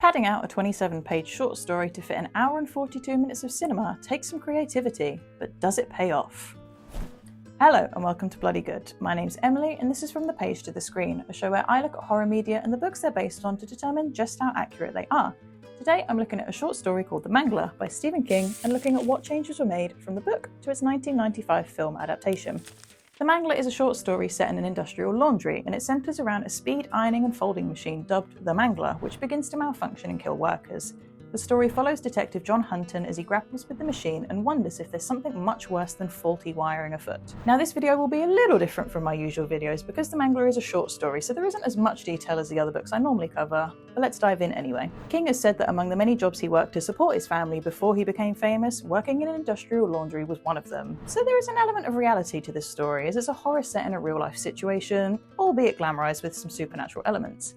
Padding out a 27-page short story to fit an hour and 42 minutes of cinema takes some creativity, but does it pay off? Hello and welcome to Bloody Good. My name's Emily and this is From the Page to the Screen, a show where I look at horror media and the books they're based on to determine just how accurate they are. Today I'm looking at a short story called The Mangler by Stephen King and looking at what changes were made from the book to its 1995 film adaptation. The Mangler is a short story set in an industrial laundry, and it centres around a speed ironing and folding machine dubbed the Mangler, which begins to malfunction and kill workers. The story follows Detective John Hunton as he grapples with the machine and wonders if there's something much worse than faulty wiring afoot. Now this video will be a little different from my usual videos because The Mangler is a short story, so there isn't as much detail as the other books I normally cover, but let's dive in anyway. King has said that among the many jobs he worked to support his family before he became famous, working in an industrial laundry was one of them. So there is an element of reality to this story, as it's a horror set in a real-life situation, albeit glamorized with some supernatural elements.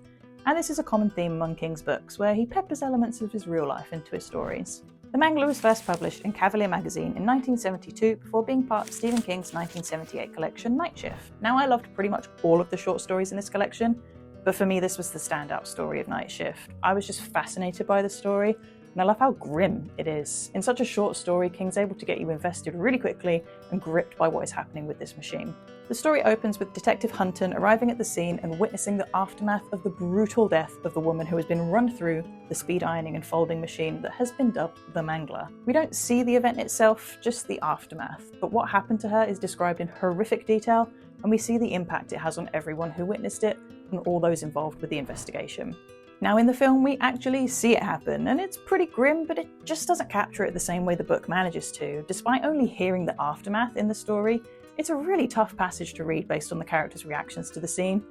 And this is a common theme among King's books, where he peppers elements of his real life into his stories. The Mangler was first published in Cavalier magazine in 1972 before being part of Stephen King's 1978 collection Night Shift. Now I loved pretty much all of the short stories in this collection, but for me this was the standout story of Night Shift. I was just fascinated by the story, and I love how grim it is. In such a short story, King's able to get you invested really quickly and gripped by what is happening with this machine. The story opens with Detective Hunton arriving at the scene and witnessing the aftermath of the brutal death of the woman who has been run through the speed ironing and folding machine that has been dubbed the Mangler. We don't see the event itself, just the aftermath, but what happened to her is described in horrific detail, and we see the impact it has on everyone who witnessed it and all those involved with the investigation. Now in the film we actually see it happen, and it's pretty grim, but it just doesn't capture it the same way the book manages to. Despite only hearing the aftermath in the story, it's a really tough passage to read based on the characters' reactions to the scene,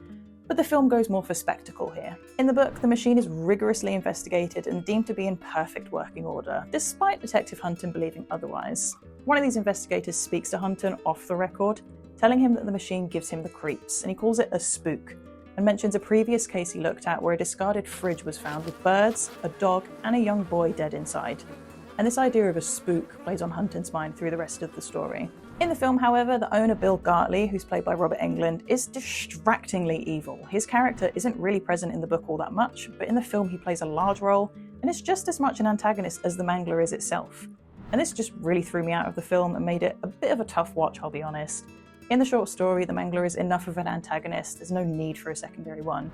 but the film goes more for spectacle here. In the book, the machine is rigorously investigated and deemed to be in perfect working order, despite Detective Hunton believing otherwise. One of these investigators speaks to Hunton off the record, telling him that the machine gives him the creeps, and he calls it a spook, and mentions a previous case he looked at where a discarded fridge was found with birds, a dog, and a young boy dead inside. And this idea of a spook plays on Hunton's mind through the rest of the story. In the film, however, the owner Bill Gartley, who's played by Robert Englund, is distractingly evil. His character isn't really present in the book all that much, but in the film he plays a large role, and is just as much an antagonist as the Mangler is itself. And this just really threw me out of the film and made it a bit of a tough watch, I'll be honest. In the short story, the Mangler is enough of an antagonist, there's no need for a secondary one.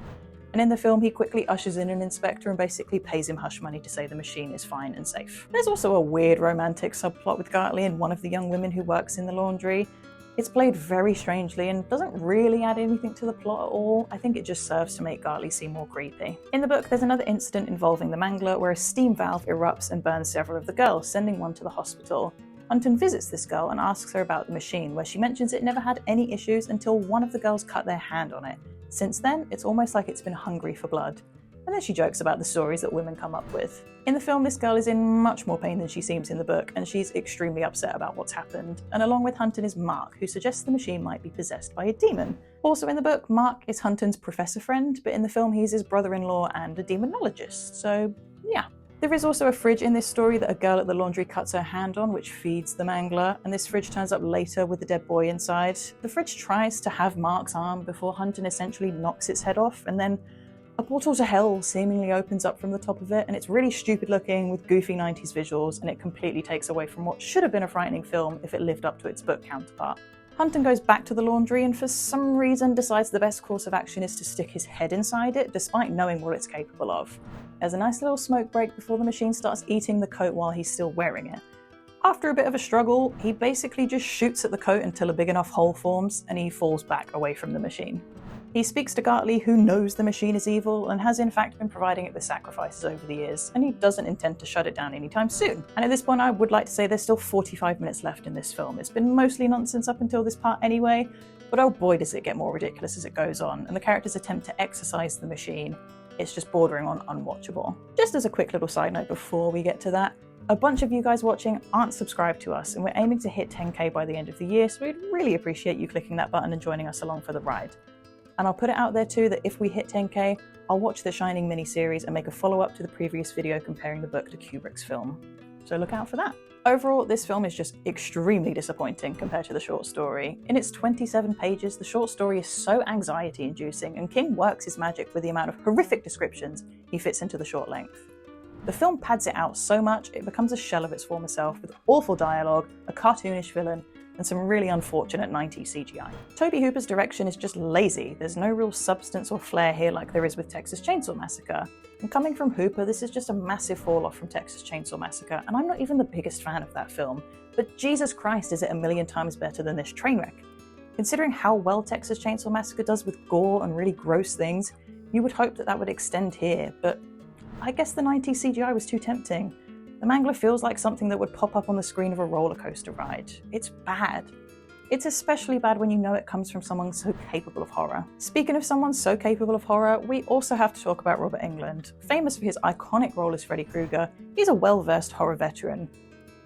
And in the film, he quickly ushers in an inspector and basically pays him hush money to say the machine is fine and safe. There's also a weird romantic subplot with Gartley and one of the young women who works in the laundry. It's played very strangely and doesn't really add anything to the plot at all. I think it just serves to make Gartley seem more creepy. In the book, there's another incident involving the Mangler where a steam valve erupts and burns several of the girls, sending one to the hospital. Hunton visits this girl and asks her about the machine, where she mentions it never had any issues until one of the girls cut their hand on it. Since then, it's almost like it's been hungry for blood. And then she jokes about the stories that women come up with. In the film, this girl is in much more pain than she seems in the book, and she's extremely upset about what's happened. And along with Hunton is Mark, who suggests the machine might be possessed by a demon. Also in the book, Mark is Hunton's professor friend, but in the film he's his brother-in-law and a demonologist, so yeah. There is also a fridge in this story that a girl at the laundry cuts her hand on, which feeds the Mangler, and this fridge turns up later with the dead boy inside. The fridge tries to have Mark's arm before Hunton essentially knocks its head off, and then a portal to hell seemingly opens up from the top of it, and it's really stupid looking with goofy 90s visuals, and it completely takes away from what should have been a frightening film if it lived up to its book counterpart. Hunton goes back to the laundry and for some reason decides the best course of action is to stick his head inside it, despite knowing what it's capable of. There's a nice little smoke break before the machine starts eating the coat while he's still wearing it. After a bit of a struggle, he basically just shoots at the coat until a big enough hole forms and he falls back away from the machine. He speaks to Gartley, who knows the machine is evil and has in fact been providing it with sacrifices over the years, and he doesn't intend to shut it down anytime soon. And at this point I would like to say there's still 45 minutes left in this film. It's been mostly nonsense up until this part anyway, but oh boy does it get more ridiculous as it goes on, and the characters attempt to exorcise the machine. It's just bordering on unwatchable. Just as a quick little side note before we get to that, a bunch of you guys watching aren't subscribed to us, and we're aiming to hit 10k by the end of the year, so we'd really appreciate you clicking that button and joining us along for the ride. And I'll put it out there too that if we hit 10k, I'll watch the Shining miniseries and make a follow-up to the previous video comparing the book to Kubrick's film. So look out for that. Overall, this film is just extremely disappointing compared to the short story. In its 27 pages, the short story is so anxiety-inducing, and King works his magic with the amount of horrific descriptions he fits into the short length. The film pads it out so much it becomes a shell of its former self with awful dialogue, a cartoonish villain, and some really unfortunate 90s CGI. Tobe Hooper's direction is just lazy. There's no real substance or flair here like there is with Texas Chainsaw Massacre. And coming from Hooper, this is just a massive fall off from Texas Chainsaw Massacre, and I'm not even the biggest fan of that film. But Jesus Christ, is it a million times better than this train wreck. Considering how well Texas Chainsaw Massacre does with gore and really gross things, you would hope that that would extend here, but I guess the 90s CGI was too tempting. The Mangler feels like something that would pop up on the screen of a roller coaster ride. It's bad. It's especially bad when you know it comes from someone so capable of horror. Speaking of someone so capable of horror, we also have to talk about Robert Englund. Famous for his iconic role as Freddy Krueger, he's a well-versed horror veteran.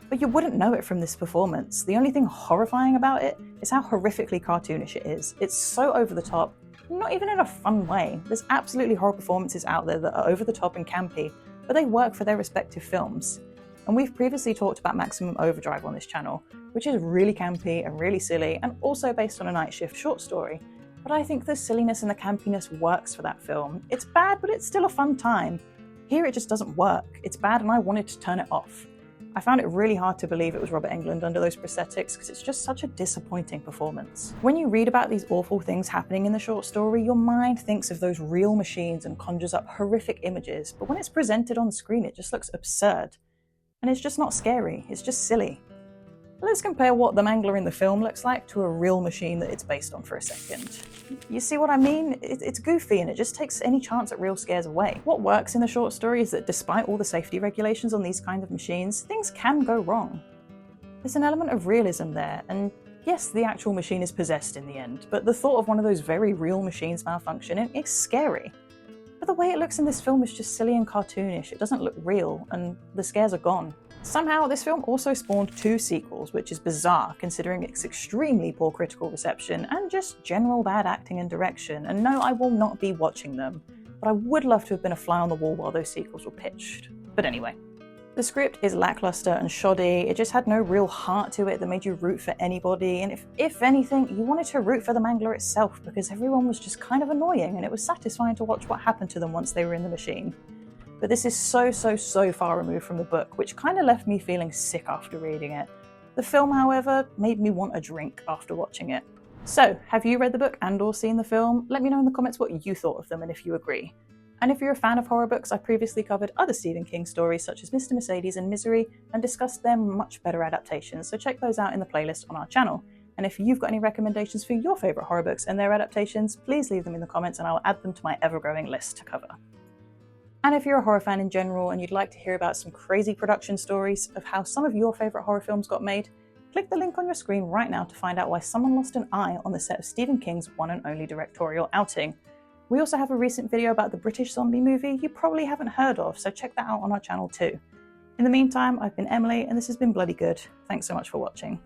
But you wouldn't know it from this performance. The only thing horrifying about it is how horrifically cartoonish it is. It's so over the top, not even in a fun way. There's absolutely horror performances out there that are over the top and campy, but they work for their respective films. And we've previously talked about Maximum Overdrive on this channel, which is really campy and really silly, and also based on a Night Shift short story. But I think the silliness and the campiness works for that film. It's bad, but it's still a fun time. Here it just doesn't work. It's bad and I wanted to turn it off. I found it really hard to believe it was Robert Englund under those prosthetics because it's just such a disappointing performance. When you read about these awful things happening in the short story, your mind thinks of those real machines and conjures up horrific images, but when it's presented on screen it just looks absurd. And it's just not scary, it's just silly. Let's compare what the Mangler in the film looks like to a real machine that it's based on for a second. You see what I mean? It's goofy and it just takes any chance at real scares away. What works in the short story is that despite all the safety regulations on these kind of machines, things can go wrong. There's an element of realism there, and yes, the actual machine is possessed in the end, but the thought of one of those very real machines malfunctioning is scary. But the way it looks in this film is just silly and cartoonish. It doesn't look real, and the scares are gone. Somehow, this film also spawned 2 sequels, which is bizarre considering its extremely poor critical reception and just general bad acting and direction. And no, I will not be watching them, but I would love to have been a fly on the wall while those sequels were pitched. But anyway. The script is lackluster and shoddy. It just had no real heart to it that made you root for anybody, and if anything, you wanted to root for the Mangler itself because everyone was just kind of annoying and it was satisfying to watch what happened to them once they were in the machine. But this is so far removed from the book, which kind of left me feeling sick after reading it. The film, however, made me want a drink after watching it. So, have you read the book and or seen the film? Let me know in the comments what you thought of them and if you agree. And if you're a fan of horror books, I previously covered other Stephen King stories such as Mr. Mercedes and Misery and discussed their much better adaptations, so check those out in the playlist on our channel. And if you've got any recommendations for your favourite horror books and their adaptations, please leave them in the comments and I'll add them to my ever-growing list to cover. And if you're a horror fan in general and you'd like to hear about some crazy production stories of how some of your favourite horror films got made, click the link on your screen right now to find out why someone lost an eye on the set of Stephen King's one and only directorial outing. We also have a recent video about the British zombie movie you probably haven't heard of, so check that out on our channel too. In the meantime, I've been Emily and this has been Bloody Good. Thanks so much for watching.